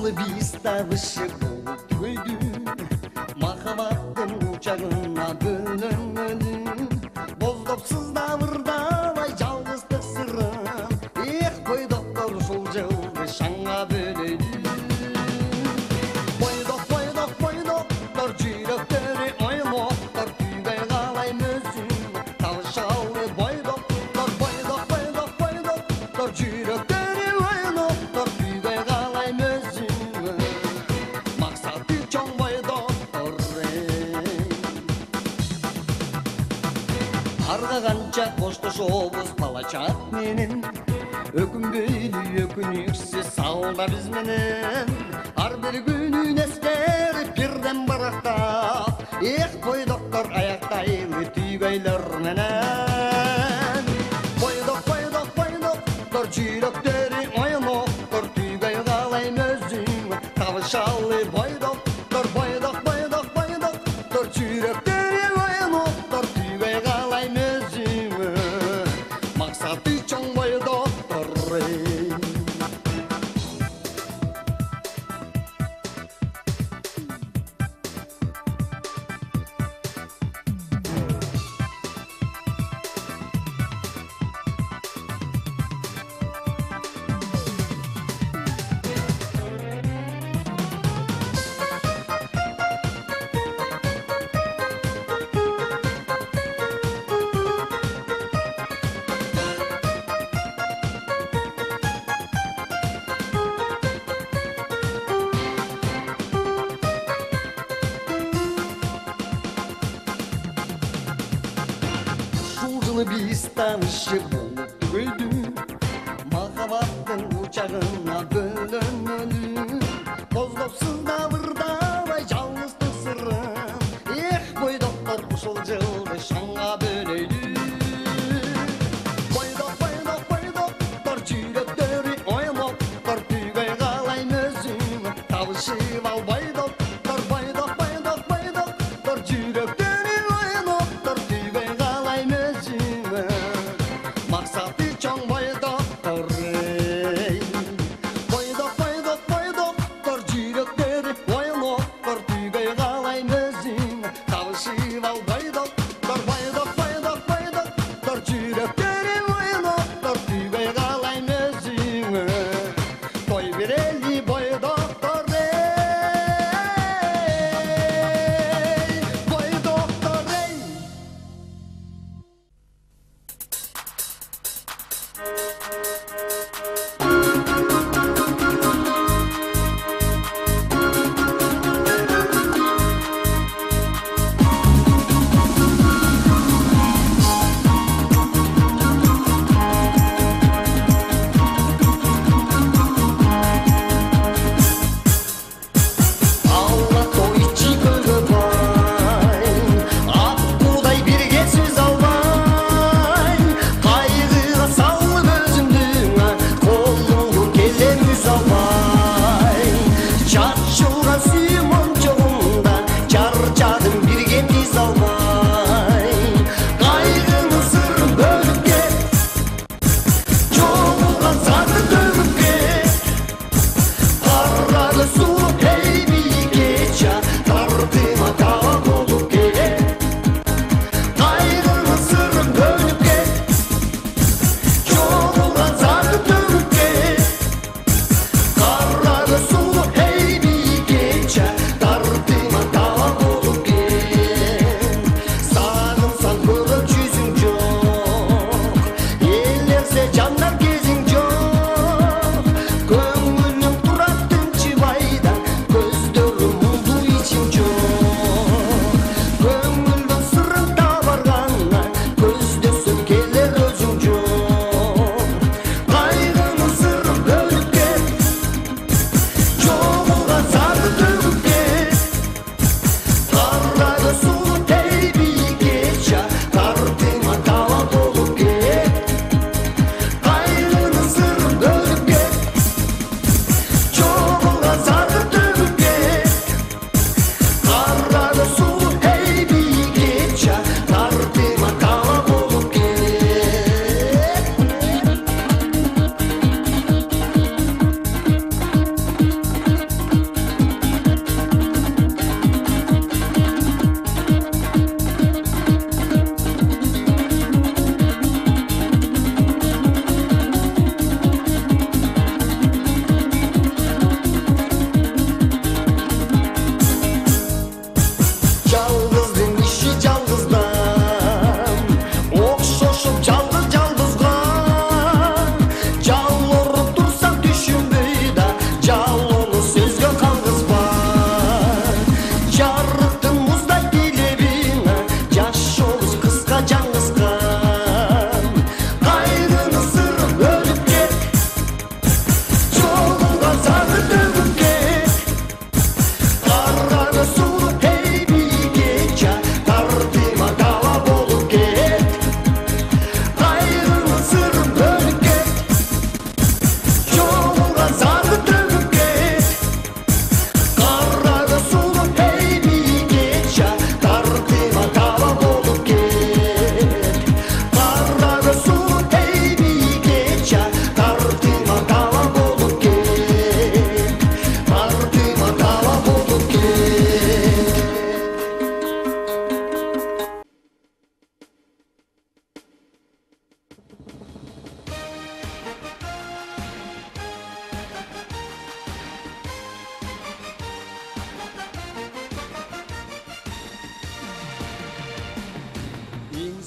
Biz tanışıp öldük, mahabbettin uçağına bölünmedik. Bozdopsuz davırda vay жалғыздық sırrın, koy doktor şol жылды шаңға bölüdük. Boy doktor жүректері ойлоқтар, түйбей қалай мүсін талшалы. Boy doktor жүректері ойлоқтар, түйбей қалай мүсін. Арғағанша қошташобыз палачат менен, өкінбейлі өкініксіз сауылда біз менен. Ар бір күнін ескеріп бірден барақтап, қой доктор аяқтайлы түйбейлер менен. Қой доктор жүректері ойлоқтар, түйбей қалай өзің табышалы. Қой доктор жүректері ойлоқтар, түйбей қалай өзің мақсаты чоң. Қой доктор Biz tanışıp öldük, mahabbettin uçağına bölünmedik. Bozdopsuz davırda vay жалғыздық sırrın, koy doktor ушул жылды шаңға bölüdük. Boy doktor жүректері ойлоқтар, түйбей қалай өзің табышып ал. Boy doktor жүректері ойлоқтар, түйбей қалай өзің мақсаты чоң. Қой доктор жүректері ойлоқтар, түйбей қалай өзің табышып ал. Қой доктор жүректері ойлоқтар, түйбей қалай өзің той берелі. Қой доктор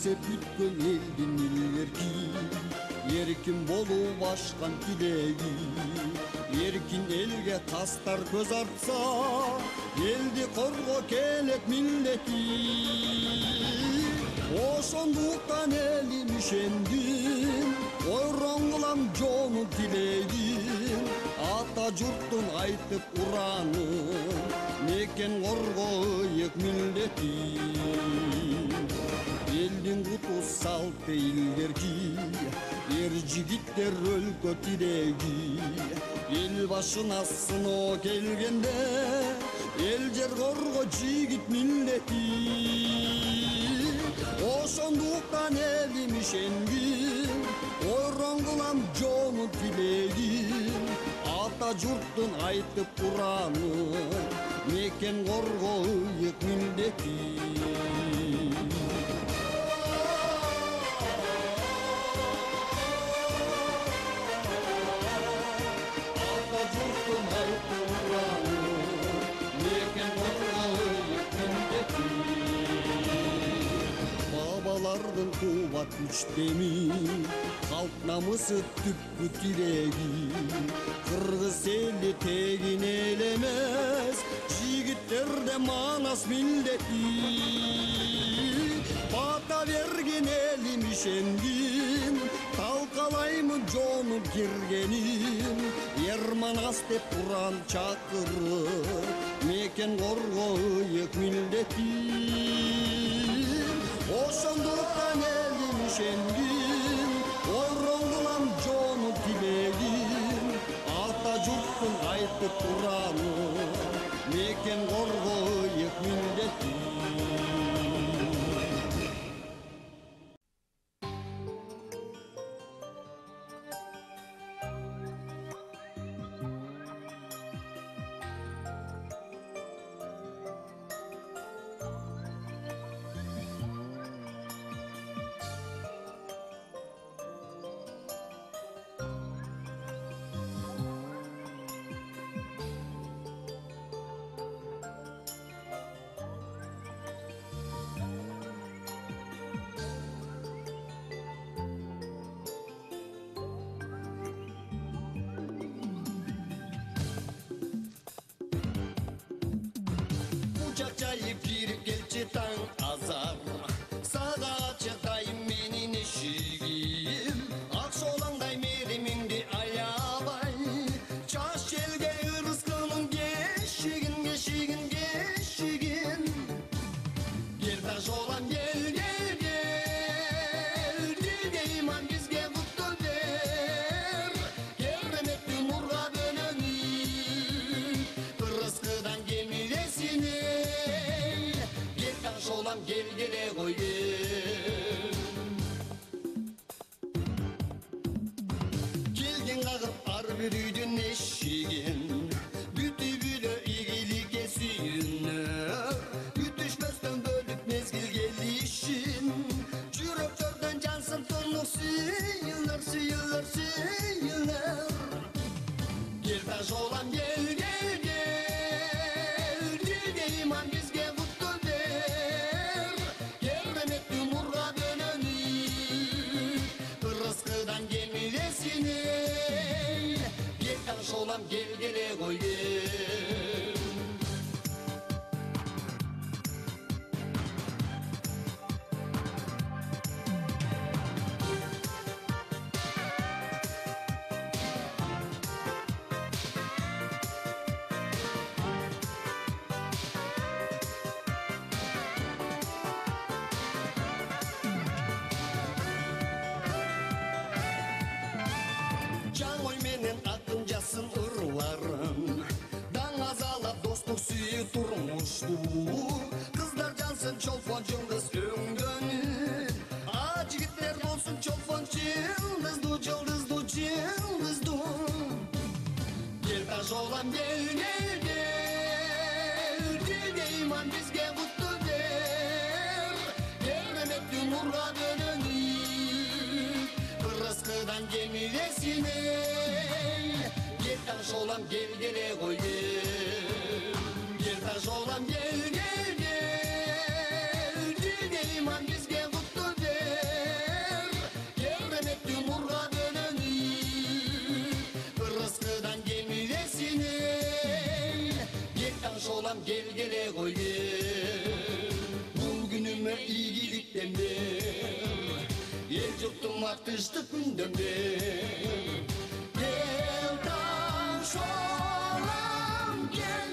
билсе бүткөн элдин эркин болуп ашкан тилеги. Эркин элге тастар көз артса, элди корго келет миллети. Ошондуктан элим ишендим, ойрон кылам жону тилегин. Ата журттун айтып уранын, мекен коргоюк миллети. Элдин куту салты илгерки, эр жигиттер өлкө тиреги. Эл башына сыноо келгенде, эл жер корго жигит миллети. Ошондуктан элим ишенгин, ойрон кылам жону тилегин. Ата журттун айтып уранын, мекен коргоюк миллети. Babalardın kuvat güçtemi, halk namısı tüppü tireği. Kırgız eli tegin elemez, jigitler de manas milleti. Bata vergin elim işendin, talkalayımı jonu kirgenim. Yermanas dep Kur'an çakırır, meken korgoyuk milleti. Oşonduktan elim işendin, oyron kılam jonu tilegin. Ata jurttun aytıp Kur'an'ı, meken korgoyuk milleti. Çayıp girip gelçe tan azar, sağa çatayım menin eşigim. Akşolangday merimindi ayabay, çaş çelge ırıskımın geçigin, geçigin, geçigin. Gel taş olan gel, gel, gel, gel iman bizge kutlu der. Kerremetli nurga döneni, ırıskıdan gemilesini. Olam gel gele koy gel. Gelgin ağıp ar bir üydün eşigin, bütü büle iyilik'e suyunlar. Ütüşmezden bölüp mezgil gelişin, çürüp çörden cansın tonluk suyunlar, suyunlar, suyunlar. Gel taş olam gel, gel, gel, gel, gel iman bizge kutlu der. Rızkıdan gemilesini, bir taş olam gel gele koy gel. Akıncasın ırlarım, dan azalap dostluk suyu durmuştu. Kızlar cansın çolfon cıldız öngönül, aç gitler olsun çolfon cıldızdu, cıldızdu, cıldızdu. Gel taş olam gel, gel, gel, gel, gel iman bizge kutlu der. Kerremetli nurga döneni, rızkıdan gemilesine. Gel taş olam gel gele koy gel. Gel taş olam gel, gel, gel, gel, gel iman bizge kutlu der. gelgele koy bugünüme iyilikten ver el yurtuma kışlık günden ver gel tanışalım gel.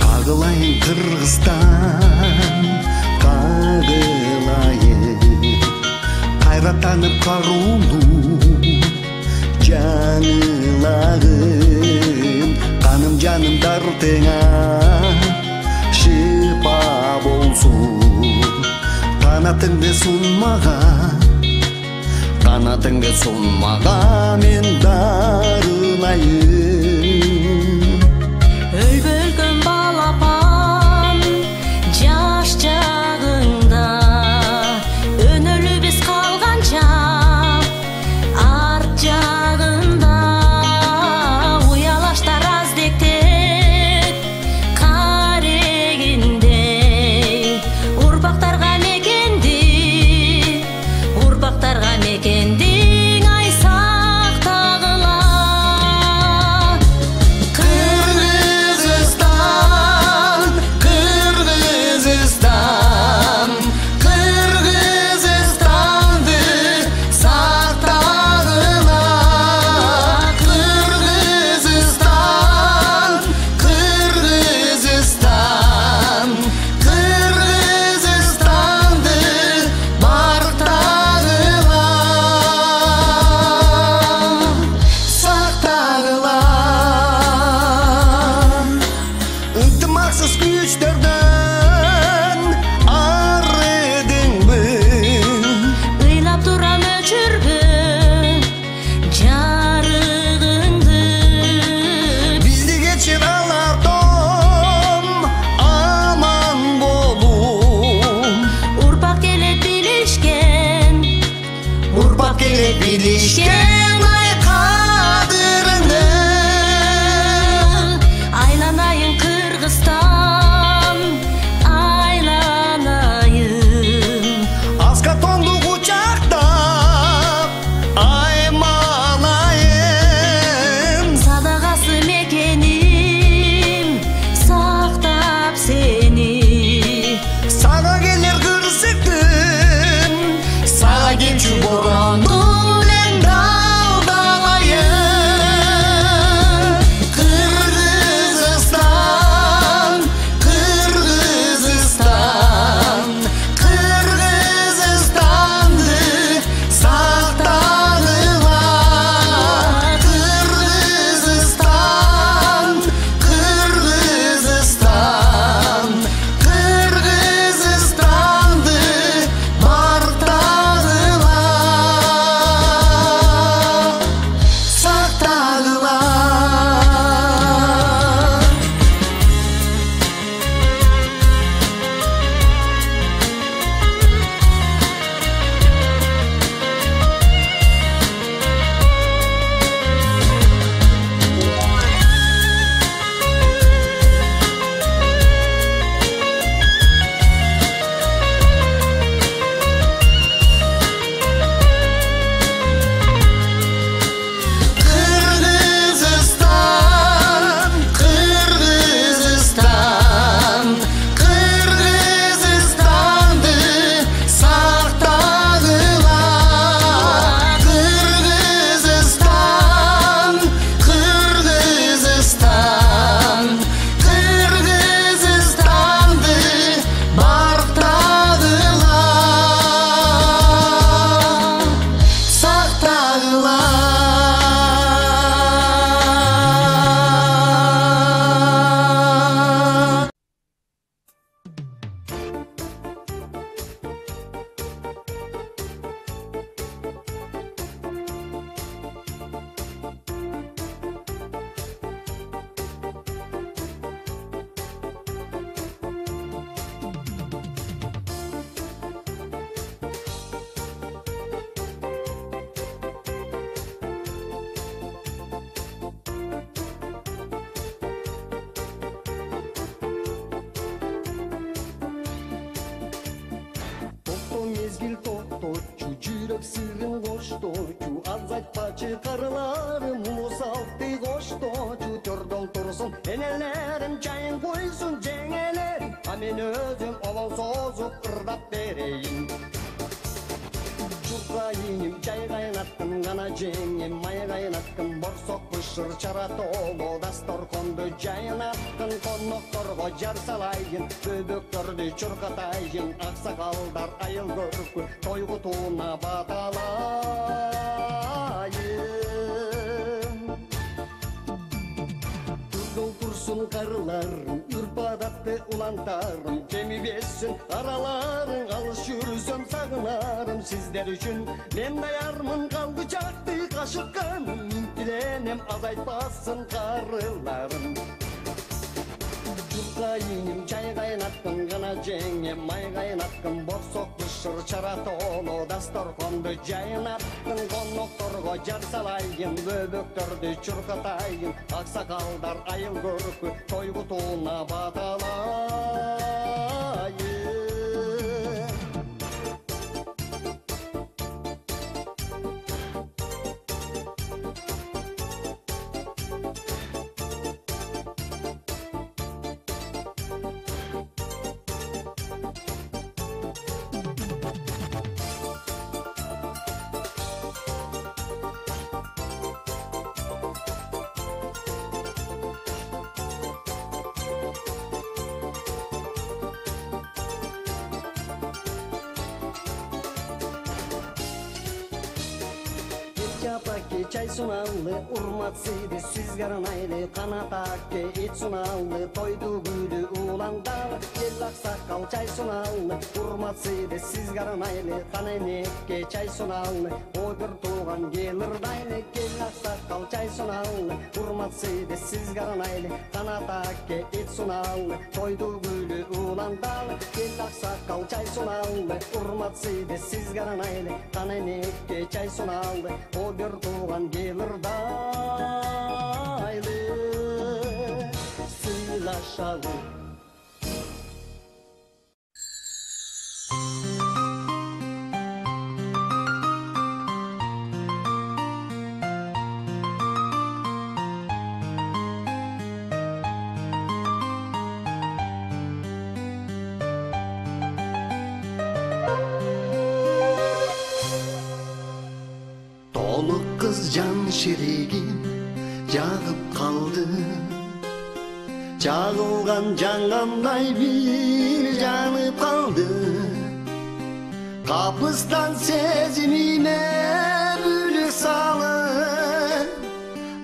Kağılayın Kırgızstan, kağılayın hayratanıp karulu canılayın kanım canım dardına şifa bolsun kanatыңды sunmağa men darılayın Өлбөлгөн балапан жаш жагыңда өнөлү биз калганча арт жагында уялаштар аздектеп карегиндей урпактарга мекендиң ай сактагыла. Intimoqsiz güçlerden arredingmi Ыйлап турам өчүргүн жарыгыңды бизди кечир алардым аман болум урпак келет билишкен ай кадырыңды айланайын Кыргызстан айланайын аскатонду кучактап аймалайын садагасы мекеним сактап сени сага келер кырсыктын сага келчү борондун эң далда Кембесин кошточу, аз айтпачы карыларым, улус алты кошточу, төрдөн турсун энелерим, чайын койсун жеңелерим, а мен өзүм олон созуп ырдап берейин. Чукайым, чай кайнаттым, гана жеңим, май кайнаттым, борсок бышыр чара толу, дасторконду жайнаттым, конокторго жар салайын, бөбөктөрдү чуркатайын, аксакалдар айыл көркү, тойгутууна баталайын. Тургул турсун карыларым, үрпадатты улантарым, кемибесин араларың, алыс жүрсөм сагынарым сиздер үчүн. Мен даярмын калды жакты кашыкканым, интиленем азайтпасын карыларым. Чукайым, чай кайнаттым, гана жеңем, май кайнаттым, борсок бышыр чара толу, дасторконду жайнаттым, конокторго жар салайын, бөбөктөрдү чуркатайын, аксакалдар айыл көркү, тойгутууна баталайын. Чапаке чай суналды, урматсыйды сизге арнайлы, канат аке ит суналды, тойду күлү уландалы, ел аксакал чай суналды, урматсыйды сизге арнайлы, каненекке чай суналды, обер тууган келирдайлы, ел аксакал чай суналды, урматсыйды сизге арнайлы, канат аке ит суналды, тойду күлү уландалы, ел аксакал чай суналды, урматсыйды сизге арнайлы, каненекке чай суналды, обер тууган келирдайлы, сыйлашалы. Толук кыз жан шерегим жагып калды, жагылган жаңамдай бир жанып калды. Капыстан сезимиме бүлүк салып,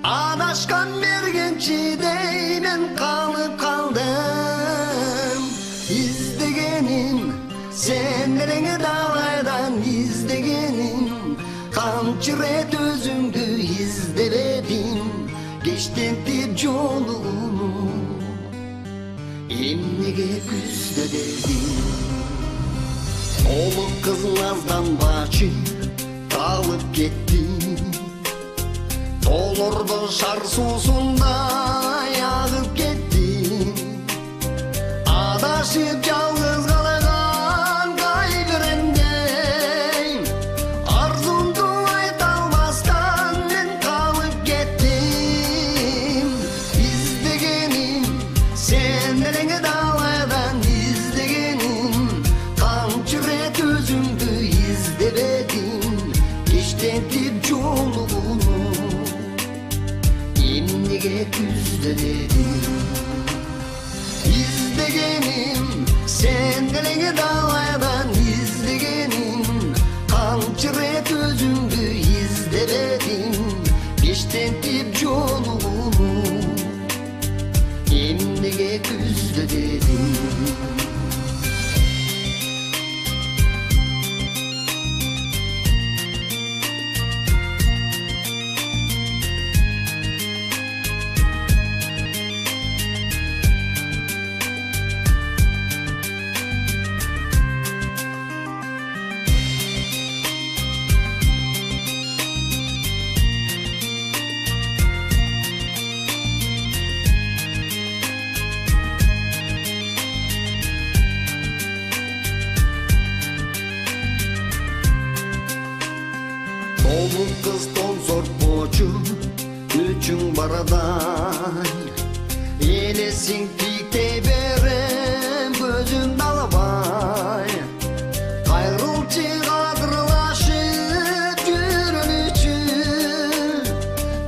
адашкан бергенчидей мен калып калдым. Издегеним сендереңе далайдан, издегеним камчы рет өзүңдү издебедим, кечтентип жолуну эмнеге күздөдедим. Толук кыз наздан бачы калып кетти, толордо шар суусундай агып кетти. Адашып жалгыз калаган кайгырендей, арзумду айта албастан мен калып кеттим. Издегеним сендереңе далайдан, издегеним камчы рет өзүңдү издебедим, кечтентип жолуну эмнеге күздөдедим. İzlegenim sendереңе далайдан, izlegenim камчы рет өзүңдү издебедим, кечтентип жолуну эмнеге күздөдедим. Soğuk kız tonsort boçu Üçün baraday Eylesin tikte berem Gözün dalabay Kayrılçı kadırlaşıp Yürünüşü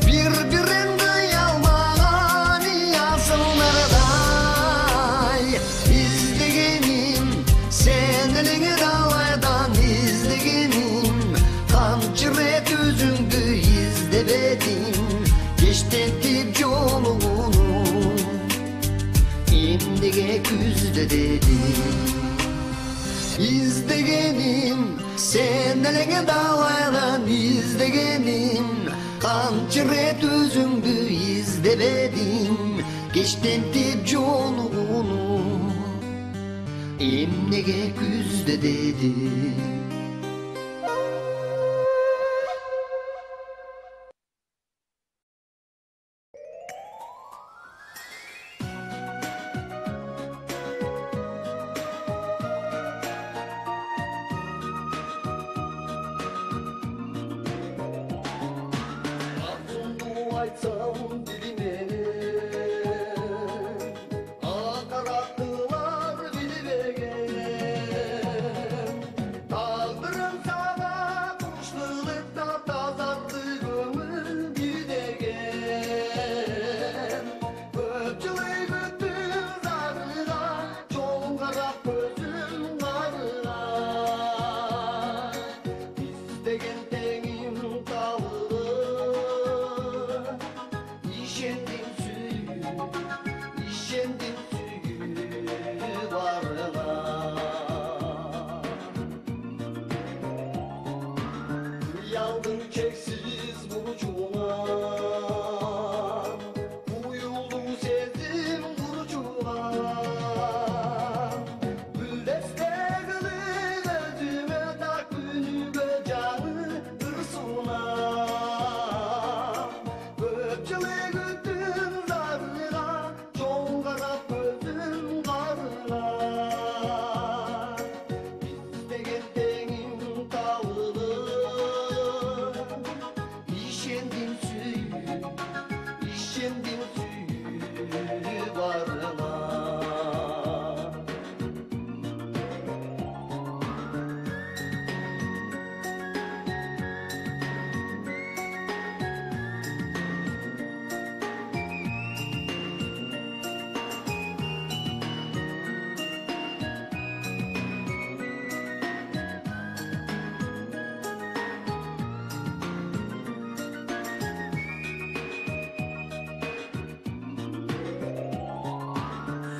Birbirinde yalmağan Yasıllarday İzlegenim Senelini dalaydan izlegenim Kamçıret özüngü izlebedim Geçtetip yolunu Emdige küzde dedim İzlegenim Senelini dalaydan izlegenim Kamçıret özüngü izlebedim Geçtetip yolunu Emdige küzde dedim Aytsam dilime akarattılar bilmegen Tağdırın sana kuşlılıkta tazardı gönül bir degen Köpçülüğü bütün zarına çoğun karap gözüm karına İstegen tenim tavırı İşendim suyu varına Yandım çeksiz burucuna Uyuldum sezdim burucuna Güldeste kılık özüme tak günüme canı hırsına Köpçülük bütün zarına Çoğun karap gözüm karına İstegen tenim tavırı İşendim suyu varına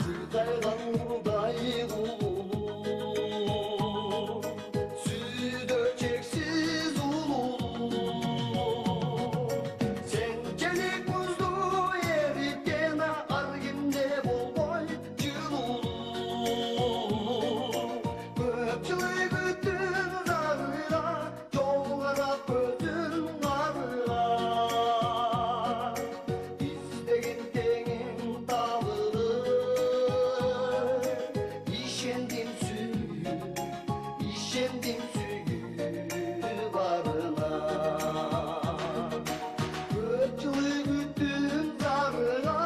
Sırtaydan buğday ululu Südö çeksiz ululu Sen çelik buzlu eritten argimde bol boy cılulu Köpçülük bütün zarına çoğun karap gözüm karına İstegen tenim tavırı İşendim suyu varına Köpçülük bütün zarına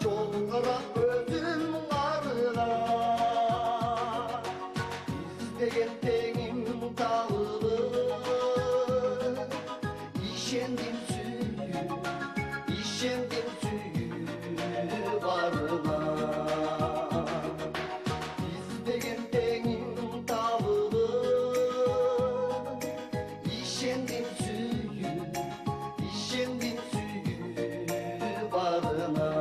Çoğun karap gözüm karına İstegen tenim tavırı İşendim suyu varına İstegen tenim tavırı İşendim suyu varına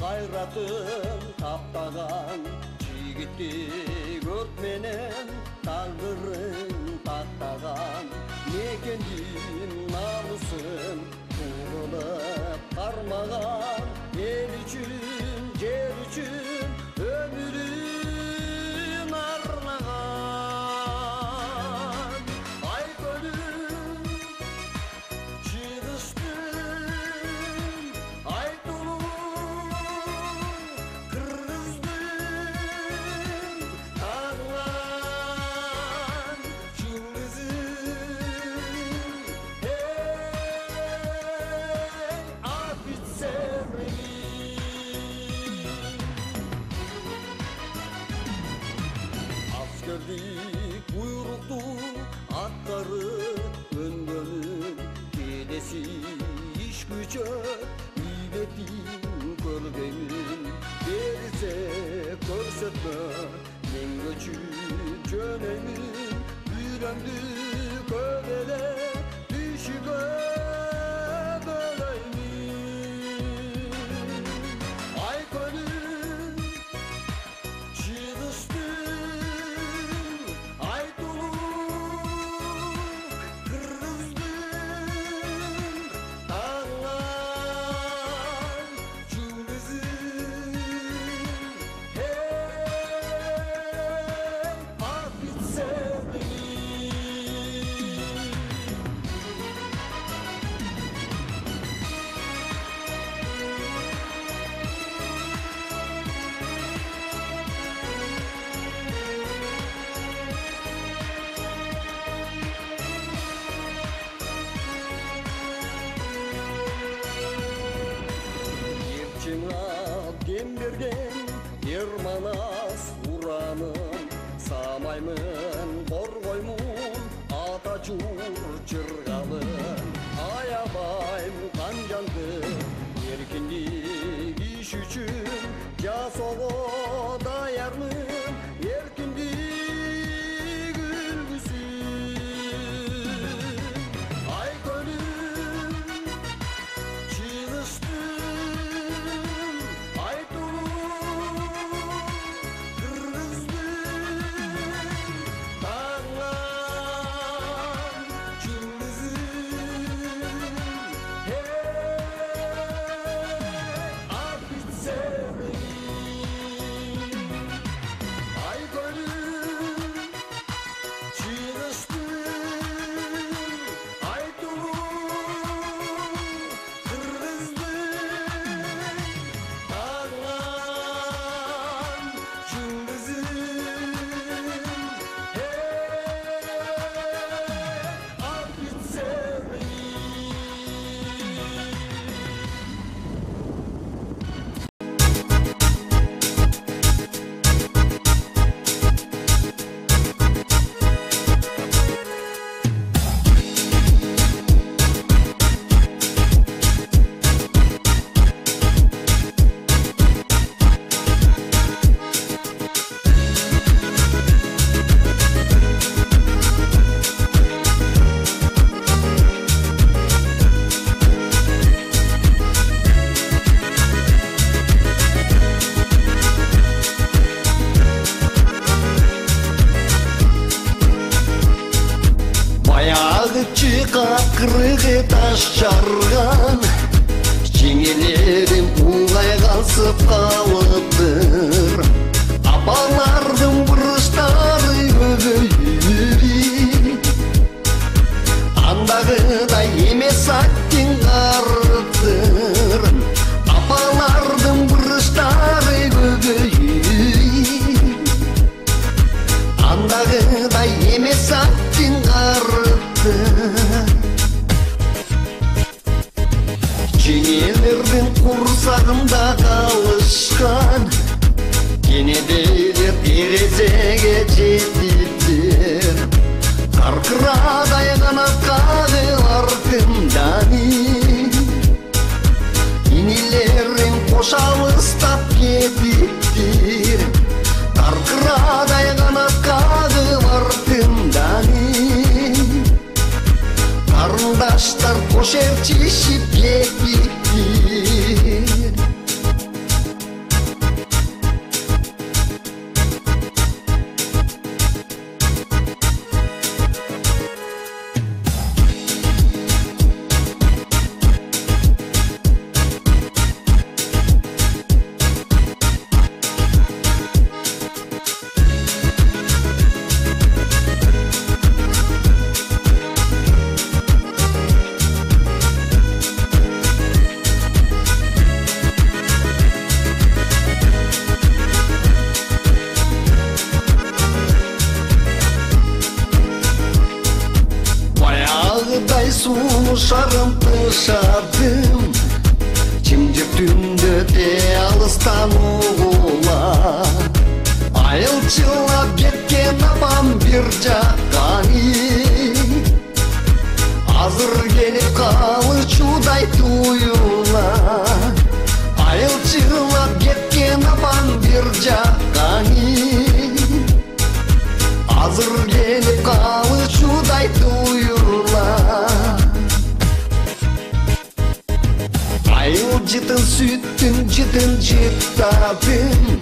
hayratın taptagan Жигитти көртменен тағдыр Yüreğimdi kölele düşüp öleyim. Ay gönül çığlıstın, ay dolu kırgızdın, ağlar cümlezin. Hey, affet sevdiğim. Ерчіңа дем берген ерманас ұраным, самаймын қорғоймын ата жур жырғалым. Аябайм қанжанды еркіндік іш үшін, жасауға даярмын еркіндік үлгісін. Ай гönül çığlıstın, ay dolu kırgızdın, dağlar cümlezin. Hey, affet sevdiğim. Ay gönül çığlıstın, ay dolu kırgızdın, dağlar cümlezin. Hey, affet sevdiğim. Баяғы чиқап қырығы таш жарған, жеңелерім ұлғай қалсып қалыптыр. Апалардың бұрыштары көбейіп, андағыдай емес аттен қарыптыр. Апалардың бұрыштары көбейіп, андағыдай емес аттен қарыптыр. Жеңелердің құрсағында қалышқан, кенеделер терезеге жетиптер. Қарқырадай қанат қағылар кімдани, инелерің қош алыстап кетиптер. Қарқырадай қанат қағылар кімдани, қарындаштар қош ертішіп кетиптер. Баяғыдай сұлу шарымды шардым, жымжыр түнді де алыстан ұғыла. Айылчылап кеткен апам бір жаққаны, азыр келіп қалышудай туюла. Айылчылап кеткен апам бір жаққаны, азыр келіп қалышудай жеттің жеттапым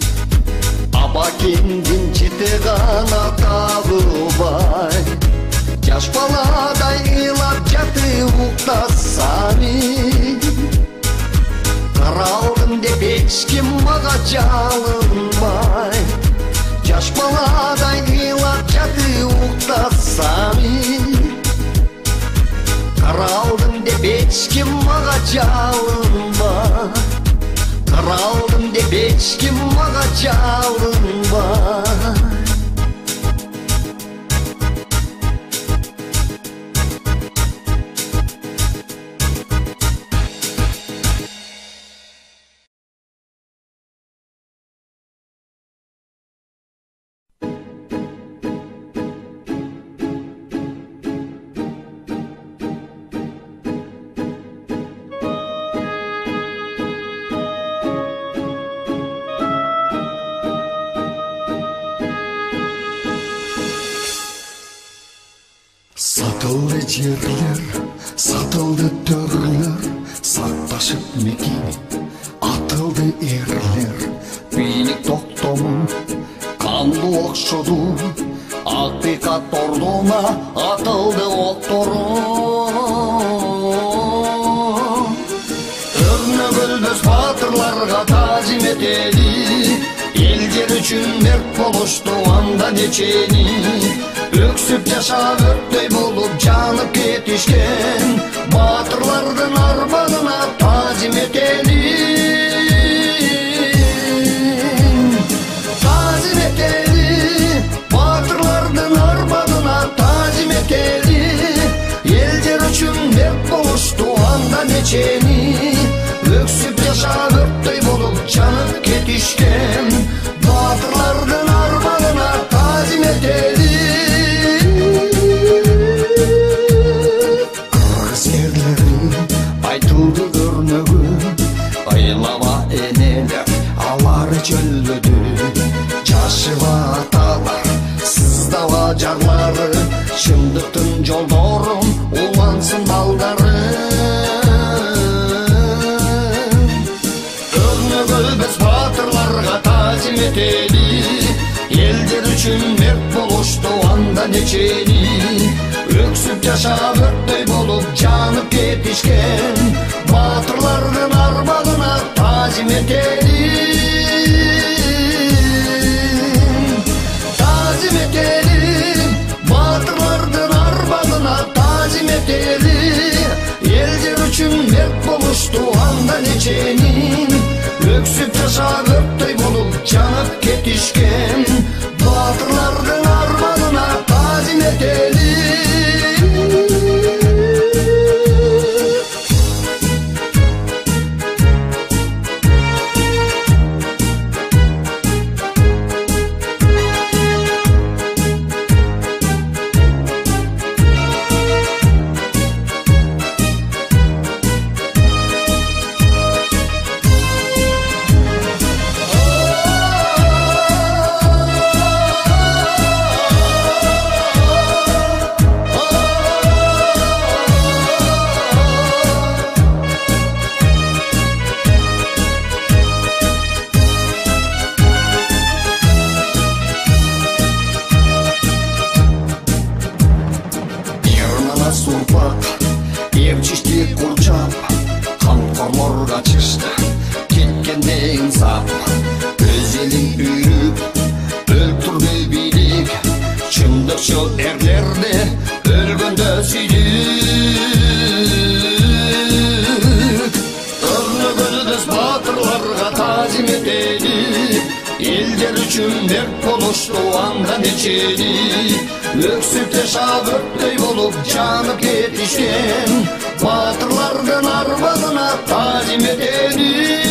аба кендин жете гана табылбай жаш баладай ыйлап жатып уктасами каралдым деп эч ким мага жалынбай жаш баладай ыйлап жатып уктасами каралдым деп эч ким мага жалынбай каралдым деп эч ким мага жалынбай Satıldı yerler, satıldı töрлөр, сакташып мекени, атылды эрлер. Бийлик токтомун, канды окшоду, акыйкат ордуна атылды октору. Өрнөгөлбөс батырларга тазим этели, эл жер үчүн мерт болушту анда нечени. Өксүп жашап өрттөй болуп жанып кетишкен батырлардын арманына тазим этели, тазим этели, батырлардын арманына тазим этели. Эл жер үчүн мерт болушту анда нечени. Өксүп жашап өрттөй болуп жанып кетишкен батырлардын арманына тазим этели. Айтылды өрнөгү, айлама энелер, алары чөлдөдү. Жашыба аталар, сыздаба жарлары, чындыктын жолдорун улансын балдары. Өрнөгөлбөс батырларга тазим этели, эл жер үчүн мерт болушту анда нечени. Өксүп жашап өрттөй болуп жанып кетишкен батырлардын арманына тазим этели, тазим этели, батырлардын арманына тазим этели. Эл жер үчүн мерт болушту анда нечени. Өксүп жашап өрттөй болуп жанып кетишкен батырлардын арманына тазим этели. Сурпак, эмчишти курчап, камкорлорго чычты, кеткенде инсап. Өз элин үйрүп, өлтүрдү бийлик, чындыкчыл эрлерди өлгөндө сүйдүк. Өрнөгөлбөс батырларга тазим этели, эл жер үчүн мерт болушту анда нечени. Өксүп жашап өрттөй болуп жанып кетишкен батырлардын арманына тазим этели.